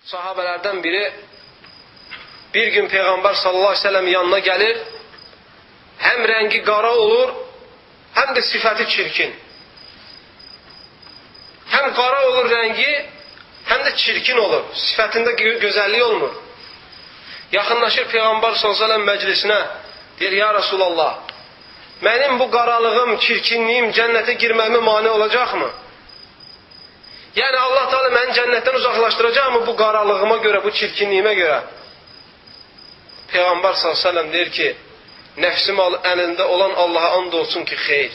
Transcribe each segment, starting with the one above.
Sahabelerden biri bir gün Peygamber sallallahu aleyhi ve sellem yanına gelir. Hem rengi qara olur, hem de sifəti çirkin. Hem qara olur rengi, hem de çirkin olur. Sifətində gözəllik olmur. Yaxınlaşır Peygamber sallallahu aleyhi ve sellem məclisinə. Deyir, ya Resulallah, mənim bu qaralığım, çirkinliyim cənnətə girməmi mane olacaqmı? Yəni Allah Teala məni cənnətdən uzaqlaşdıracaqmı bu qaralığıma görə, bu çirkinliyimə görə? Peygamber sallallahu aleyhi ve sellem deyir ki, nəfsim əlində olan Allah'a and olsun ki, xeyr.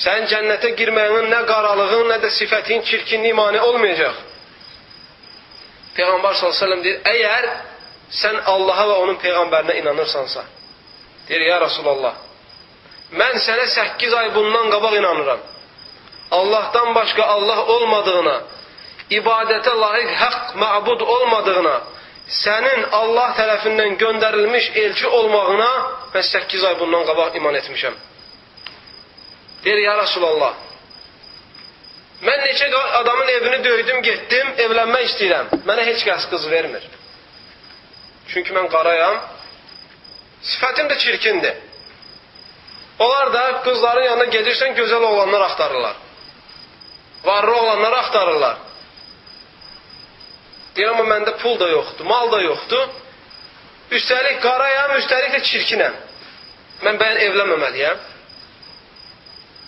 Sən cənnətə girməyinin nə qaralığın, nə də sifətin, çirkinliyi mane olmayacaq. Peygamber sallallahu aleyhi ve sellem deyir, əgər sən Allah'a və onun Peygambərinə inanırsansa, deyir, ya Resulallah, mən sənə 8 ay bundan qabaq inanıram. Allah'tan başqa Allah olmadığına, ibadətə layiq haqq məbud olmadığına, sənin Allah tərəfindən göndərilmiş elçi olmağına mən 8 ay bundan qabaq iman etmişəm. Deyir, ya Resulallah, mən neçə adamın evini döydüm, getdim, evlənmək istəyirəm. Mənə heç kəs qız vermir. Çünki mən qarayam, sifətim də çirkindir. Onlar da qızların yanına gedirsən, gözəl oğlanlar axtarırlar. Varlı oğlanlar axtarırlar. Deyir, amma məndə pul da yoxdur, mal da yoxdur. Üstəlik qarayam, üstəlik də çirkinəm. Mən bəyən evlənməməliyəm.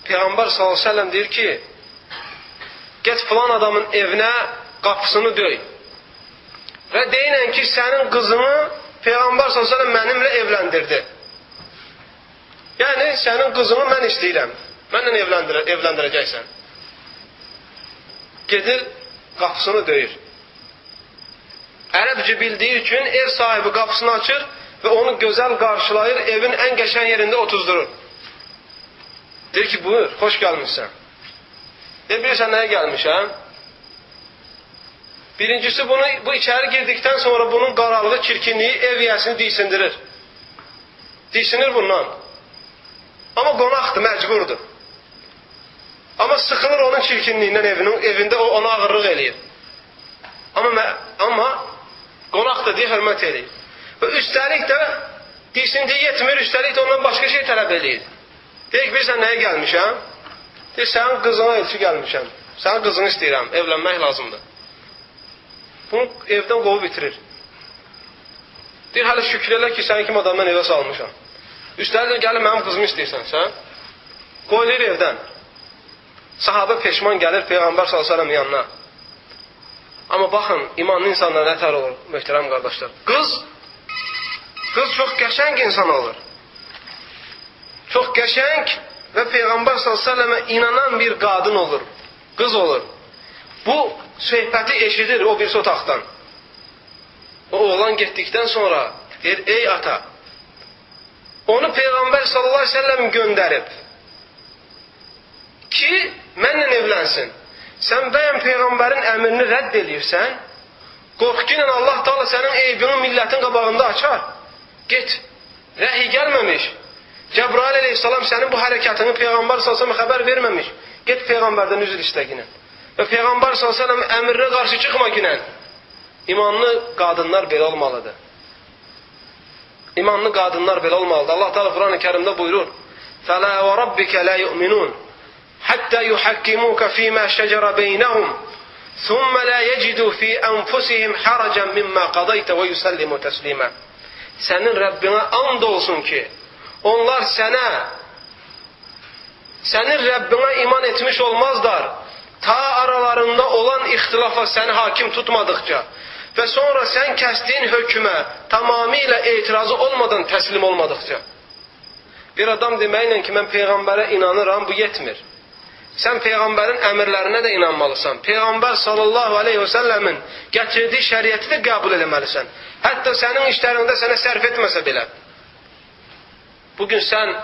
Peygamber sallallahu aleyhi ve sellem deyir ki, get filan adamın evinə qapısını döy. Və deyinən ki, sənin qızını Peygamber sallallahu aleyhi ve sellem mənimlə evləndirdi. Yəni, sənin qızını mən istəyirəm. Mənlə evləndirəcəksən. Gedir, qapısını döyür. Ərəbcə bildiyi üçün ev sahibi qapısını açır və onu gözəl qarşılayır, evin ən qəşəng yerində otuzdurur. Deyir ki, buyur, xoş gəlmişsən. Deyir, bilirsən nəyə gəlmişəm? Birincisi, bu içəri girdikdən sonra bunun qaralığı, çirkinliyi ev yiyəsini diysindirir. Diysinir bundan. Amma qonaqdır, məcburdur. Amma sıxılır onun çirkinliyindən evində ona ağırlıq eləyir. Amma qonaqdır deyə hörmət eləyir. Və üstəlik də diysindiyi yetmir, üstəlik də ondan başqa şey tələb eləyir. Deyir ki, bilirsən nəyə gəlmişəm? Deyir, sənin qızına elçi gəlmişəm. Sənin qızını istəyirəm, evlənmək lazımdır. Bunu evdən qovub bitirir. Deyir, hələ şükür elə ki, sənin kim adamdan evə salmışam. Üstəlik gəlib mənim qızımı istəyirsən, sən? Qoyulur evdən. Sahabə peşman gəlir Peygamber sallallahu aleyhi ve sellem yanına. Amma baxın, imanlı insanlar nə tər olur, möhtərəm qardaşlar. Qız çox qəşəng insan olur. Çox qəşəng və Peygamber sallallahu aleyhi ve sellem'e inanan bir qadın olur. Qız olur. Bu söhbəti eşidir o birisi otaqdan. O oğlan getdikdən sonra deyir, ey ata, onu Peygamber sallallahu aleyhi ve sellem göndərib ki, mənlə evlənsin. Sən bəyəm Peygamberin əmrini rədd edirsən, qorx ki, Allah Teala sənin eybini millətin qabağında açar. Get, rəhi gəlməmiş. Cəbrail aleyhissalam sənin bu hərəkatını Peygamber sallallahu aleyhi ve sellem xəbər verməmiş. Get Peygamberdən üzr istə yine. Və Peygamber sallallahu aleyhi ve sellem əmrinə qarşı çıxma yine. İmanlı qadınlar belə olmalıdır. İmanlı qadınlar belə olmalıdır. Allah Teala Kur'an-ı Kerim'de buyurur. فَلَا وَرَبِّكَ لَا يُؤْمِنُونَ حَتَّى يُحَكِّمُوكَ فِي مَا شَجَرَ بَيْنَهُمْ ثُمَّ لَا يَجِدُوا فِي أَنفُسِهِمْ حَرَجًا مِمَّا قَضَيْتَ وَيُسَلِّمُوا تَسْلِيمًا. Sənin Rəbbinə and olsun ki, onlar sənin Rəbbinə iman etmiş olmazlar, ta aralarında olan ixtilafa səni hakim tutmadıkça və sonra sən kəsdiyin hökmə tamamilə etirazı olmadan təslim olmadıkça. Bir adam deməklə ki, mən Peyğəmbərə inanıram, bu yetmir. Sən Peyğəmbərin əmrlərinə də inanmalısan. Peyğəmbər sallallahu aleyhi ve sellemin gətirdiyi şəriəti də qəbul eləməlisən. Hətta sənin işlərində sənə sərf etməsə belə. Bugün sən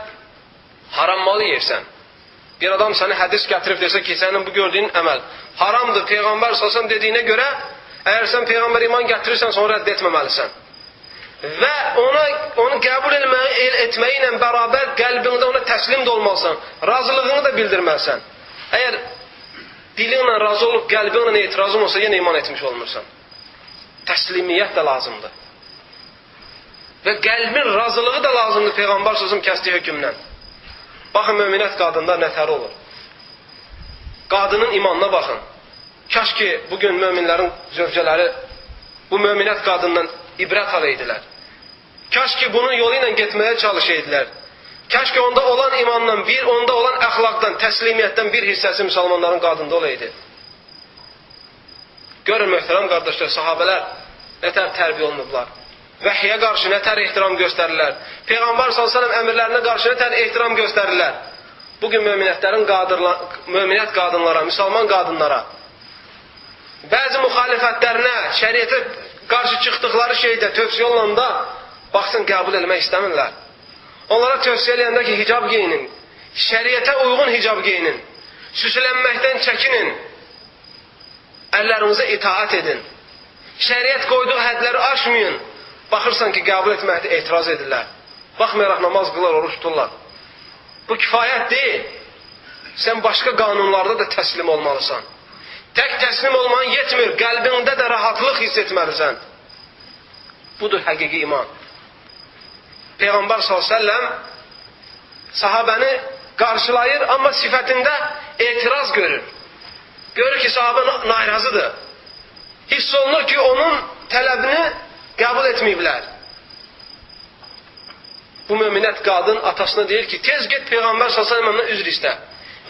haram malı yersən. Bir adam sənə hədis gətirib desə ki, sənin bu gördüyün əməl haramdır. Peyğəmbər sallallahu dediyinə görə, əgər sən Peyğəmbər iman gətirirsən, sonra rədd etməməlisən. Və onu qəbul etməyi ilə bərabər qəlbində ona təslim də olmalısan. Razılığını da bildirməlisən. Əgər dilinlə razı olub qəlbinlə etirazın olsa yenə iman etmiş olmursan. Təslimiyyət də lazımdır. Və qəlbin razılığı da lazımdır Peyğəmbər sözüm kəsdiyi hökmdən. Baxın, möminət qadında nətər olur. Qadının imanına baxın. Kaş ki, bugün möminlərin zövcələri bu möminət qadından ibrət alaydilər. Kaş ki, bunun yolu ilə getməyə çalışaydılar. Kaş ki, onda olan imandan bir, onda olan əxlaqdan, təslimiyyətdən bir hissəsi müsəlmanların qadında olaydı. Görün, möhtərəm qardaşlar, sahabələr nətər tərbiyə olunublar. Vəhyə qarşı nətər ehtiram göstərirlər. Peyğəmbər s.ə.v əmirlərinə qarşı nətər ehtiram göstərirlər. Bugün möminət qadınlara, müsəlman qadınlara, bəzi müxalifətlərinə, şəriətə qarşı çıxdıqları şeydə tövsiyə olunanda, baxsın, qəbul etmək istəmirlər. Onlara tövsiyə eləyəndə ki, hicab geyinin, şəriətə uyğun hicab geyinin, süslənməkdən çəkinin, əllərinizə itaat edin, şəriət qoyduğu hədləri aşmayın. Baxırsan ki, qəbul etməkdə etiraz edirlər. Baxmayaraq namaz qılar, oruç tuturlar. Bu kifayət deyil. Sən başqa qanunlarda da təslim olmalısan. Tək təslim olman yetmir, qəlbində də rahatlıq hiss etməlisən. Budur həqiqi iman. Peyğəmbər s.ə.v sahabəni qarşılayır, amma sifətində etiraz görür. Görür ki, sahabə narazıdır. Hiss olunur ki, onun tələbini qəbul etməyiblər. Bu möminət qadın atasına deyir ki, tez get Peyğəmbər s.ə.v üzr istə.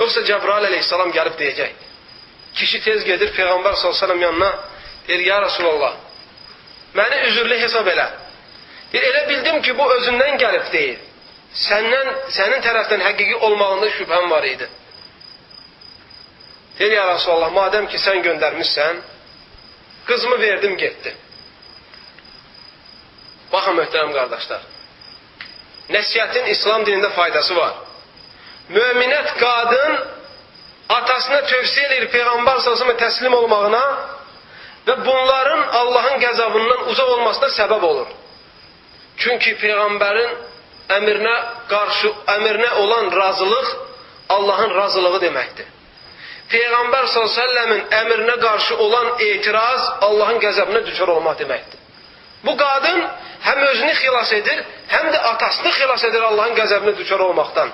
Yoxsa Cəbrail əleyhissalam gəlib deyəcək. Kişi tez gedir Peyğəmbər s.ə.v yanına, deyir, ya Rasulallah, məni üzürlü hesab elə. Deyir, elə bildim ki, bu özündən gəlib deyir. Sənin tərəfdən həqiqi olmağında şübhəm var idi. Deyir, ya Rasulallah, madəm ki, sən göndərmişsən, qızımı verdim, getdi. Baxın, möhtərəm qardaşlar, nəsihətin İslam dinində faydası var. Möminət qadın atasına tövsiyə edir Peyğəmbər s.ə.və təslim olmağına və bunların Allahın qəzabından uzaq olmasına səbəb olur. Çünki Peyğəmbərin əmrinə olan razılıq Allahın razılığı deməkdir. Peyğəmbər s.ə.v-in əmrinə qarşı olan etiraz Allahın qəzəbinə düşər olmaq deməkdir. Bu qadın həm özünü xilas edir, həm də atasını xilas edir Allahın qəzəbinə düşər olmaqdan.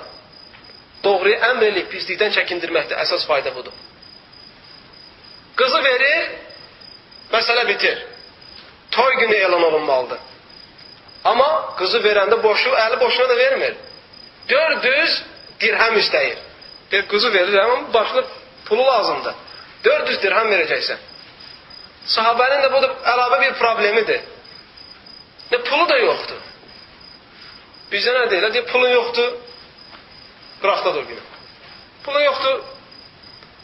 Doğruyu əmr eləyib pislikdən çəkindirməkdə əsas fayda budur. Qızı verir, məsələ bitir. Toy günü elan olunmalıdır. Amma qızı verəndə əli boşuna da vermir. 400 dirhəm istəyir. Deyir, qızı verir, amma başlı pulu lazımdır. 400 dirhəm verəcəksən. Sahabənin də bu da əlavə bir problemidir. Pulu da yoxdur. Bizdə nə deyirlər? Deyir, pulun yoxdur, qıraqda dur günü. Pulun yoxdur,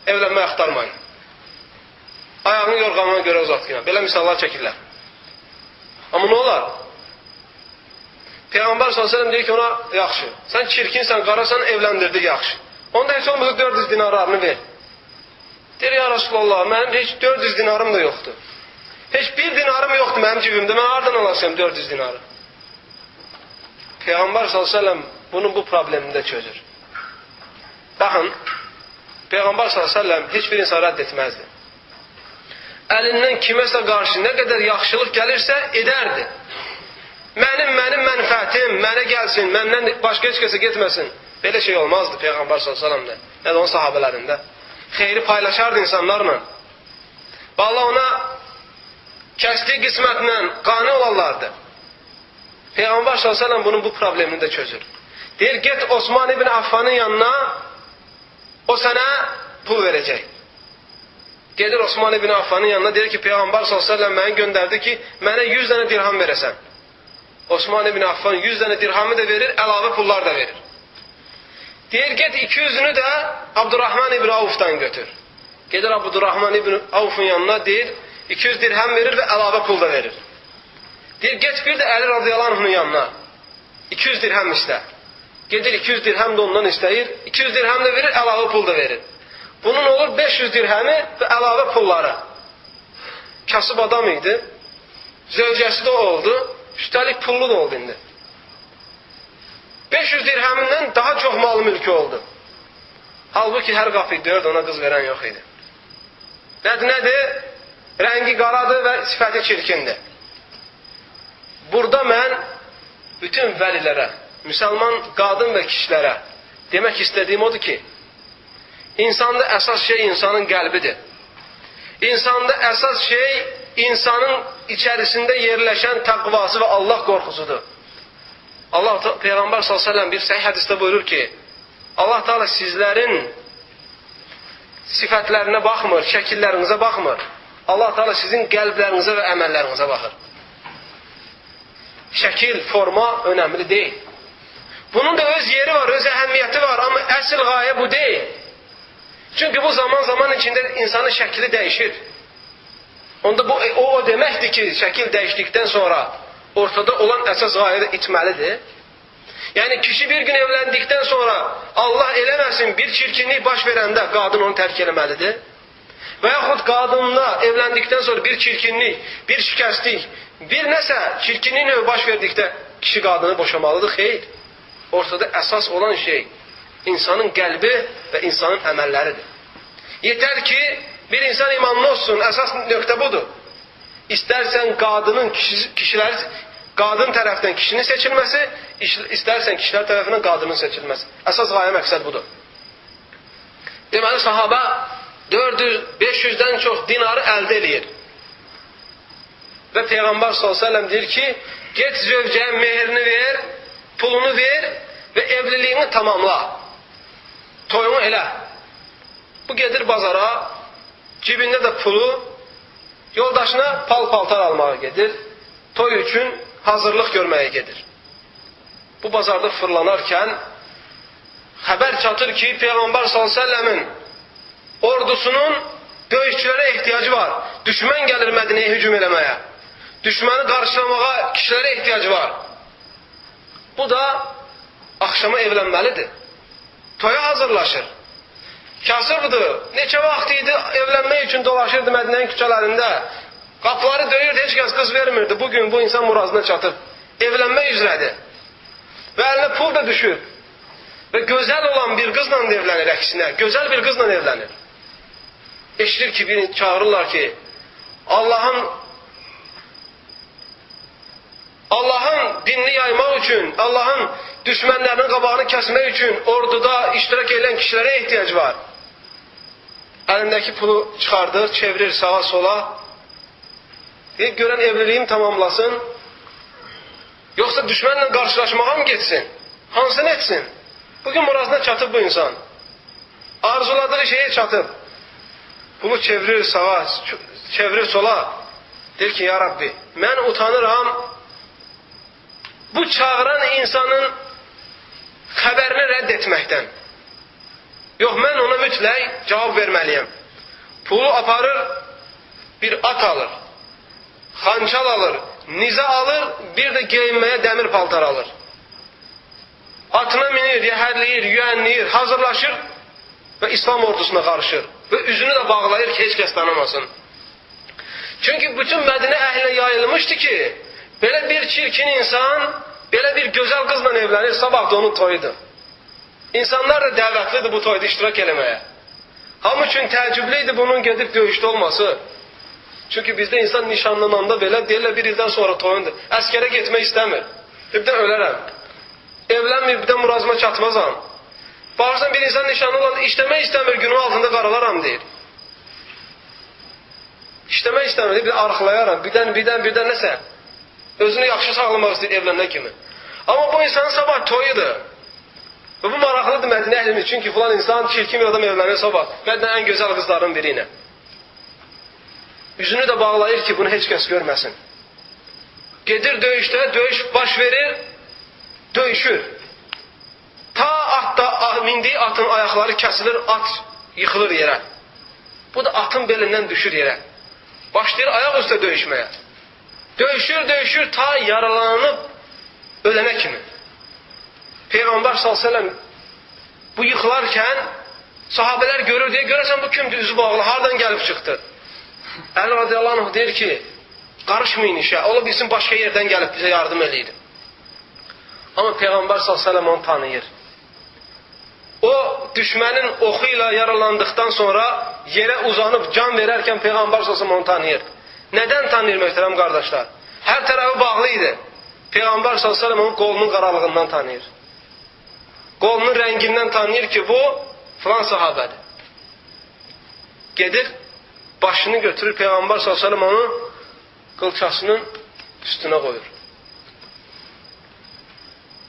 evlənmək axtarmayın. Ayağını yorğanına görə uzat günə. Belə misallar çəkirlər. Amma nə olar? Peyğəmbər s.ə.v deyir ki, ona yaxşı. Sən çirkinsən, qarasan, evləndirdik yaxşı. Onda heç olmasa 400 dinarlarını ver. Deyir, ya Rasulallah, mənim heç 400 dinarım da yoxdur. Heç bir dinarım yoxdur mənim cibimdə. Mən hardan alasam 400 dinarı? Peyğəmbər s.ə.v bunun bu problemini də çözür. Baxın, Peyğəmbər s.ə.v heç bir insan rədd etməzdi. Əlindən kiməsə qarşı nə qədər yaxşılıq gəlirsə, edərdi. Mənim mənfəətim, mənə gəlsin, məndən başqa heç kəsə getməsin. Belə şey olmazdı Peyğəmbər s.ə.v-də, nə də onun sahabələrində. Xeyri paylaşardı insanlarla. Vallahi ona kəsdiyi qismətlə qane olarlardı. Peyğəmbər s.ə.v bunun bu problemini də çözür. Deyir, get Osman ibn Affanın yanına, o sənə pul verəcək. Gedir Osman ibn Affanın yanına, deyir ki, Peyğəmbər s.ə.v məni göndərdi ki, mənə 100 dənə dirham verəsən. Osman ibn Affan 100 dənə dirhamı da verir, əlavə pullar da verir. Deyir, get 200'ünü də Abdurrahman ibn Avf'dan götür. Gedir Abdurrahman ibn Avf'ın yanına, deyir, 200 dirham verir və əlavə pul da verir. Deyir, get bir də Əli radiyallahu anh'ın yanına, 200 dirham istə. Gedir 200 dirham da ondan istəyir, 200 dirham da verir, əlavə pul da verir. Bunun olur 500 dirhəmi və əlavə pulları. Kasıb adam idi, zövcəsi də oldu, üstəlik pullu da oldu indi. 500 dirhəmindən daha çox mal mülkü oldu. Halbuki hər qapıyı dörd ona qız verən yox idi. Nədir? Rəngi qaradır və sifəti çirkindir. Burada mən bütün vəlilərə, müsəlman qadın və kişilərə demək istədiyim odur ki, insanda əsas şey insanın qəlbidir. İnsanda əsas şey insanın içərisində yerləşən təqvası və Allah qorxusudur. Allah Peyğəmbər s.ə.v bir səhih hədisdə buyurur ki, Allah Teala sizlərin sifətlərinə baxmır, şəkillərinizə baxmır. Allah Teala sizin qəlblərinizə və əməllərinizə baxır. Şəkil, forma önəmli deyil. Bunun da öz yeri var, öz əhəmiyyəti var, amma əsl qayə bu deyil. Çünki bu zaman içində insanın şəkli dəyişir. Onda bu o deməkdir ki, şəkil dəyişdikdən sonra ortada olan əsas qayə də itməlidir. Yəni kişi bir gün evləndikdən sonra Allah eləməsin bir çirkinlik baş verəndə qadın onu tərk eləməlidir. Və yaxud qadınla evləndikdən sonra bir çirkinlik, bir şikəstlik, bir nəsə çirkinlik növü baş verdikdə kişi qadını boşamalıdır. Xeyr. Ortada əsas olan şey insanın qəlbi və insanın əməlləridir. Yetər ki, bir insan imanlı olsun, əsas nöqtə budur. İstərsən qadının qadın tərəfdən kişinin seçilməsi, istərsən kişilər tərəfindən qadının seçilməsi. Əsas qayə məqsəd budur. Deməli, sahabə 400-500-dən çox dinarı əldə edir. Və Peyğəmbər s.ə.v deyir ki, get zövcəyə mehrini ver, pulunu ver və evliliyini tamamla. Toyunu elə. Bu gedir bazara, cibində də pulu, yoldaşına pal-paltar almağa gedir, toy üçün hazırlıq görməyə gedir. Bu bazarda fırlanarkən xəbər çatır ki, Peyğəmbər s.ə.v-in ordusunun döyüşçülərə ehtiyacı var. Düşmən gəlir Mədinəyə hücum eləməyə. Düşməni qarşılamağa kişilərə ehtiyacı var. Bu da axşama evlənməlidir. Toya hazırlaşır. Kasıbdır. Neçə vaxt idi evlənmək üçün dolaşırdı Mədinənin küçələrində. Qapıları döyürdü, heç kəs qız vermirdi. Bugün bu insan murazına çatıb. Evlənmək üzrədir. Və əlinə pul da düşür. Və gözəl olan bir qızla da evlənir əksinə. Gözəl bir qızla evlənir. Eşidir ki, çağırırlar ki, Allah'ın dinini yaymaq üçün, Allah'ın düşmənlərinin qabağını kəsmək üçün orduda iştirak edən kişilərə ehtiyac var. Əlindəki pulu çıxardır, çevirir sağa sola. Görən evliliyim tamamlasın. Yoxsa düşmənlə qarşılaşmağa mı getsin? Hansını etsin? Bugün murazına çatıb bu insan. Arzuladığı şeye çatıb. Pulu çevirir sağa, çevirir sola. Der ki, ya Rabbi, mən utanıram bu çağıran insanın xəbərini rədd etməkdən. Yox, mən ona mütləq cavab verməliyəm. Pulu aparır, bir at alır, xançal alır, nizə alır, bir də geyinməyə dəmir paltar alır. Atına minir, yəhərləyir, yüyənləyir, hazırlaşır və İslam ordusuna qarışır. Və üzünü də bağlayır ki, heç kəs tanımasın. Çünki bütün Mədinə əhlinə yayılmışdı ki, belə bir çirkin insan, belə bir gözəl qızla evlənir, sabah da onun toyudur. İnsanlar da dəvətlidir bu toyda iştirak eləməyə. Hamı üçün təəccüblü idi bunun gedib döyüşdə olması. Çünki bizdə insan nişanlananda belə deyirlər, bir ildən sonra toyundur. Əskərə getmək istəmir. Birdən ölərəm. Evlənməyib, birdən murazıma çatmazam. Baxırsan bir insan nişanlananda işləmək istəmir, günün altında qaralaram deyir. İşləmək istəmir, bir arxlayaram, birdən nəsə. Özünü yaxşı sağlamaq istəyir evlənən kimi. Amma bu insanın sabah toyudur. Və bu maraqlıdır Mədinə əhlimiz. Çünki filan insan çirkin bir adam evlənir sabah. Mədinənin ən gözəl qızlarının biri ilə. Üzünü də bağlayır ki, bunu heç kəs görməsin. Gedir döyüşdə, döyüş baş verir, döyüşür. Ta mindiyi atın ayaqları kəsilir, at yıxılır yerə. Bu da atın belindən düşür yerə. Başlayır ayaq üstə döyüşməyə. Döyüşür, ta yaralanıb ölənə kimi. Peyğəmbər s.ə.v bu yıxılarkən sahabələr görür deyə, görəsən bu kimdir, üzü bağlı, hardan gəlib çıxdı? Əli radiyallahu anh deyir ki, qarışmayın işə, ola bilsin başqa yerdən gəlib bizə yardım eləyir. Amma Peyğəmbər s.ə.v onu tanıyır. o düşmənin oxu ilə yaralandıqdan sonra yerə uzanıb can verərkən Peyğəmbər sallallahu onu tanıyır. Nədən tanıyır möhtərəm qardaşlar? Hər tərəfi bağlı idi. Peyğəmbər sallallahu onun qolunun qaralığından tanıyır. Qolunun rəngindən tanıyır ki, bu filan sahabədir. Gedir, başını götürür, Peyğəmbər sallallahu onu qılçasının üstünə qoyur.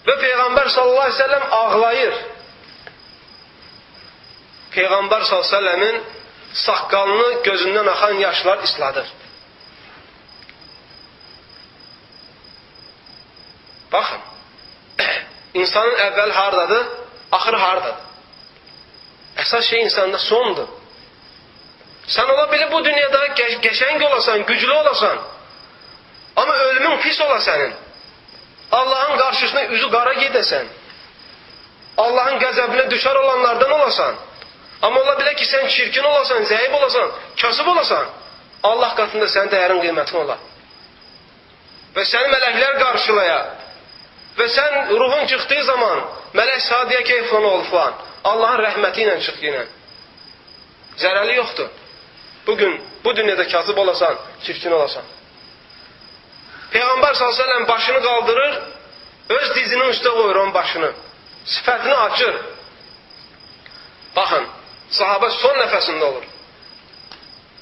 Və Peyğəmbər sallallahu aleyhi ve sellem ağlayır. Peyğəmbər sallallahu aleyhi ve sellemin saqqalını gözündən axan yaşlar isladır. Baxın, insanın əvvəl hardadır, axırı hardadır. Əsas şey insanda sondur. Sən ola bilir bu dünyada qəşəng olasan, güclü olasan, amma ölümün pis ola sənin. Allahın qarşısına üzü qara gedəsən. Allahın qəzəbinə düşər olanlardan olasan. Amma ola bilər ki, sən çirkin olasan, zəif olasan, kasıb olasan. Allah qatında sənin dəyərin qiymətin olar. Və səni mələklər qarşılaya. Və sən ruhun çıxdığı zaman mələk sadiyə ki, falan ol falan. Allahın rəhməti ilə çıx yenə. Zərəli yoxdur. Bugün bu dünyada kasıb olasan, çirkin olasan. Peyğəmbər s.ə.v başını qaldırır, öz dizinin üstə qoyur onun başını. Sifətini açır. Baxın, sahabə son nəfəsində olur.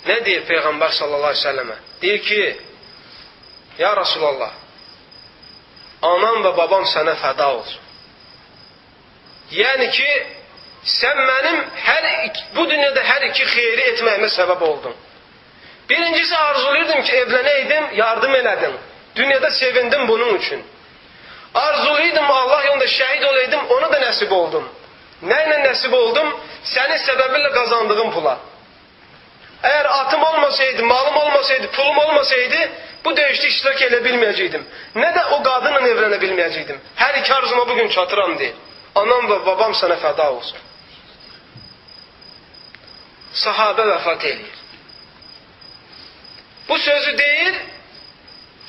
Nə deyir Peyğəmbər s.ə.və? Deyir ki, ya Rasulallah, anam və babam sənə fəda olsun. Yəni ki, sən mənim bu dünyada hər iki xeyri etməyimə səbəb oldun. Birincisi arzulayırdım ki, evlənəydim, yardım elədim. Dünyada sevindim bunun üçün. Arzulayırdım Allah yolunda şəhid olaydım, ona da nəsib oldum. Nə ilə nəsib oldum? Sənin səbəbinlə qazandığım pula. Əgər atım olmasaydı, malım olmasaydı, pulum olmasaydı, bu döyüşdə iştirak elə bilməyəcəkdim. Nə də o qadınla evlənə bilməyəcəkdim. Hər iki arzuma bugün çatıram deyir. Anam və babam sənə fəda olsun. Sahabə vəfat edir. Bu sözü deyir,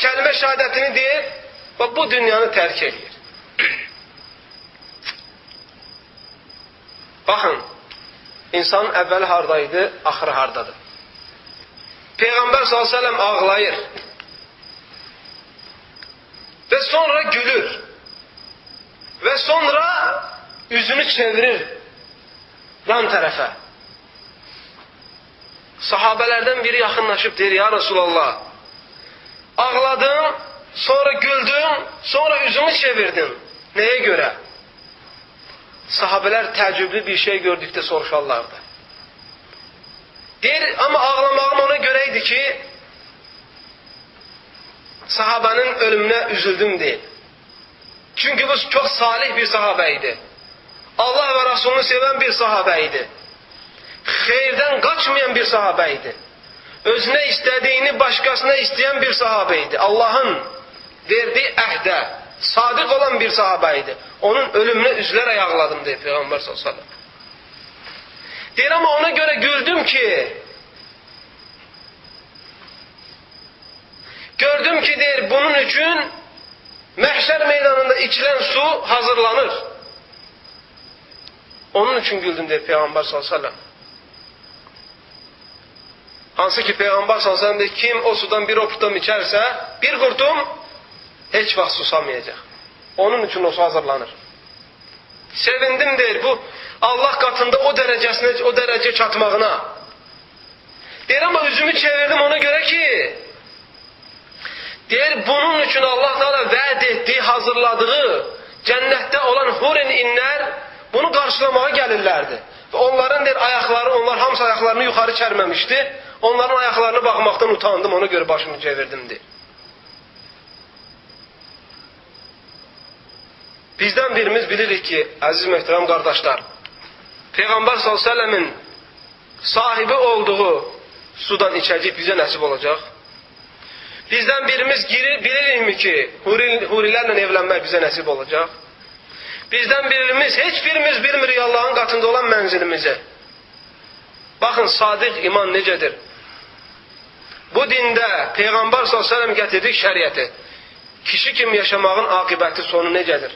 kəlmə şəhadətini deyir və bu dünyanı tərk edir. Baxın, insanın əvvəli hardaydı, axırı hardadır. Peyğəmbər s.ə.v ağlayır və sonra gülür və sonra üzünü çevirir yan tərəfə. Sahabələrdən biri yaxınlaşıb deyir, ya Resulallah, ağladın, sonra güldün, sonra üzümü çevirdin. Nəyə görə? Sahabələr təəccüblü bir şey gördükdə soruşarlardı. Deyir, amma ağlamağım ona görə idi ki, sahabənin ölümünə üzüldüm deyir. Çünki bu çox salih bir sahabə idi. Allah və Rasulunu sevən bir sahabə idi. Xeyirdən qaçmayan bir sahabə idi. Özünə istədiyini başqasına istəyən bir sahabə idi. Allahın verdiyi əhdə sadiq olan bir sahabə idi. Onun ölümünə üzülərək ağladım deyir Peyğəmbər s.ə.v. Deyir, amma ona görə güldüm ki, gördüm ki, deyir, bunun üçün məhşər meydanında içilən su hazırlanır. Onun üçün güldüm deyir Peyğəmbər s.ə.v. Hansı ki Peyğəmbər s.ə.v deyir, kim o sudan bir qurtum içərsə, bir qurtum heç vaxt susamayacaq. Onun üçün o su hazırlanır. Sevindim deyir, bu Allah qatında o dərəcə çatmağına. Deyir, amma üzümü çevirdim ona görə ki, deyir, bunun üçün Allah Teala vəd etdiyi, hazırladığı cənnətdə olan hurin inlər bunu qarşılamağa gəlirlərdi. Və onların deyir, ayaqları, onlar hamısı ayaqlarını yuxarı çərməmişdi. Onların ayaqlarını baxmaqdan utandım, ona görə başımı çevirdim deyir. Bizdən birimiz bilirik ki, əziz möhtərəm qardaşlar, Peyğəmbər s.ə.v-in sahibi olduğu sudan içəcək bizə nəsib olacaq. Bizdən birimiz bilirikmi ki, hurilərlə evlənmək bizə nəsib olacaq. Bizdən birimiz, heç birimiz bilmirik Allahın qatında olan mənzilimizi. Baxın, sadiq iman necədir? Bu dində Peyğəmbər s.ə.v gətirdik şəriəti. Kişi kimi yaşamağın aqibəti sonu necədir?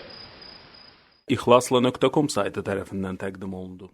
İxlasla.com saytı tərəfindən təqdim olundu.